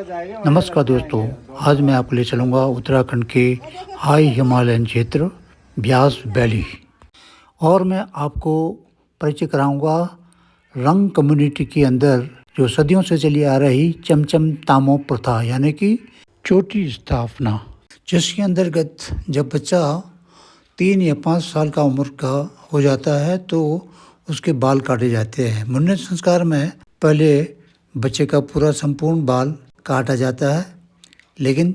नमस्कार दोस्तों, आज मैं आपको ले चलूँगा उत्तराखंड के हाई हिमालयन क्षेत्र ब्यास वैली और मैं आपको परिचय कराऊंगा रंग कम्युनिटी के अंदर जो सदियों से चली आ रही चमचम तामो प्रथा यानी कि चोटी स्थापना, जिसके अंतर्गत जब बच्चा 3 या 5 साल का उम्र का हो जाता है तो उसके बाल काटे जाते हैं। मुंडन संस्कार में पहले बच्चे का पूरा संपूर्ण बाल काटा जाता है, लेकिन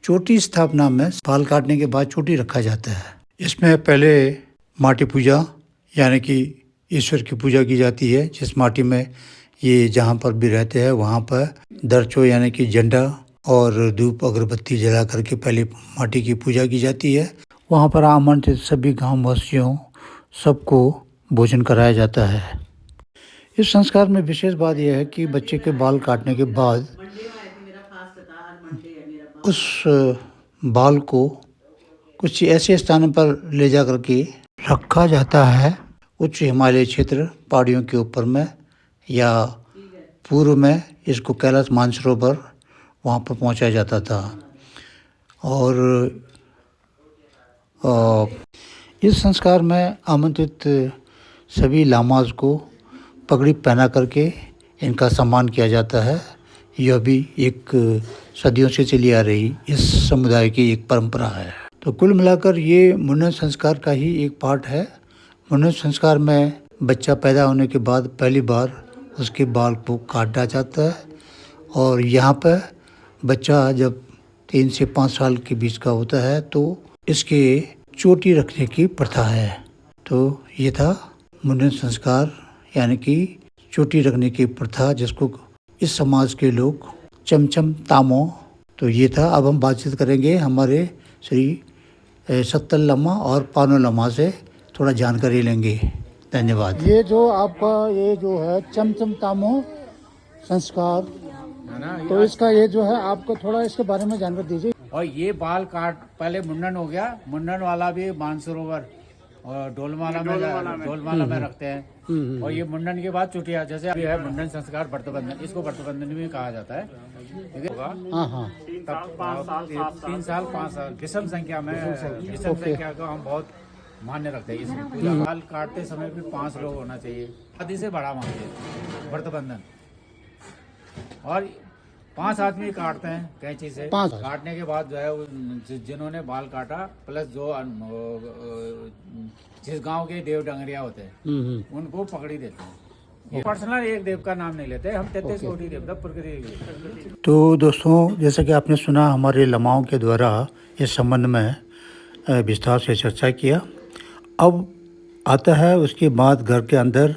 चोटी स्थापना में बाल काटने के बाद चोटी रखा जाता है। इसमें पहले माटी पूजा यानी कि ईश्वर की पूजा की जाती है, जिस माटी में ये जहाँ पर भी रहते हैं वहाँ पर दर्चो यानी कि झंडा और धूप अगरबत्ती जला करके पहले माटी की पूजा की जाती है। वहाँ पर आमंत्रित सभी गाँव वासियों सबको भोजन कराया जाता है। इस संस्कार में विशेष बात यह है कि बच्चे के बाल काटने के बाद उस बाल को कुछ ऐसे स्थान पर ले जा कर के रखा जाता है, उच्च हिमालय क्षेत्र पहाड़ियों के ऊपर में, या पूर्व में इसको कैलाश मानसरोवर वहाँ पर पहुँचाया जाता था। और इस संस्कार में आमंत्रित सभी लामाज को पगड़ी पहना करके इनका सम्मान किया जाता है। यह भी एक सदियों से चली आ रही इस समुदाय की एक परंपरा है। तो कुल मिलाकर ये मुंडन संस्कार का ही एक पार्ट है। मुंडन संस्कार में बच्चा पैदा होने के बाद पहली बार उसके बाल को काटा जाता है और यहाँ पर बच्चा जब 3 से 5 साल के बीच का होता है तो इसके चोटी रखने की प्रथा है। तो ये था मुंडन संस्कार यानी कि चोटी रखने की प्रथा, जिसको इस समाज के लोग चमचम तामो। तो ये था। अब हम बातचीत करेंगे हमारे श्री सत्तल लम्मा और पानो लम्मा से, थोड़ा जानकारी लेंगे। धन्यवाद। ये जो आपका ये जो है चमचम तामो संस्कार है ना, तो इसका ये जो है आपको थोड़ा इसके बारे में जानकारी दीजिए। और ये बाल काट पहले मुंडन हो गया, मुंडन वाला भी मानसरोवर और डोलमाला में रखते हैं। और ये मुंडन के बाद चुटिया, जैसे अभी है मुंडन संस्कार व्रतबंधन, इसको व्रतबंधन भी कहा जाता है। हाँ, तब 3 साल 5 साल विषम संख्या में, विषम संख्या को हम बहुत मान्य रखते हैं। इसमें पूजा बाल काटते समय भी 5 लोग होना चाहिए, आदि से बड़ा मानते हैं व्रतबंधन। और 5 आदमी काटते हैं कैंची से। काटने के बाद जो है जिन्होंने बाल काटा प्लस जो जिस गांव के देव डंगरिया होते हैं उनको पकड़ी देते हैं। पर्सनल एक देव का नाम नहीं लेते, हम 33 कोटि देवता प्रकृति। तो दोस्तों, जैसा कि आपने सुना हमारे लमाओं के द्वारा इस संबंध में विस्तार से चर्चा किया। अब आता है उसके बाद घर के अंदर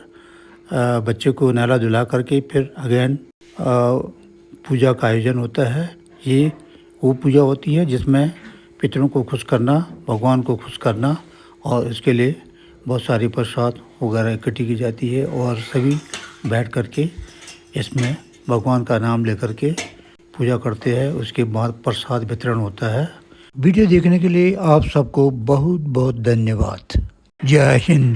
बच्चे को नहला धुला करके फिर अगेन पूजा का आयोजन होता है। ये वो पूजा होती है जिसमें पितरों को खुश करना, भगवान को खुश करना, और इसके लिए बहुत सारी प्रसाद वगैरह इकट्ठी की जाती है और सभी बैठ करके इसमें भगवान का नाम लेकर के पूजा करते हैं। उसके बाद प्रसाद वितरण होता है। वीडियो देखने के लिए आप सबको बहुत बहुत धन्यवाद। जय हिंद।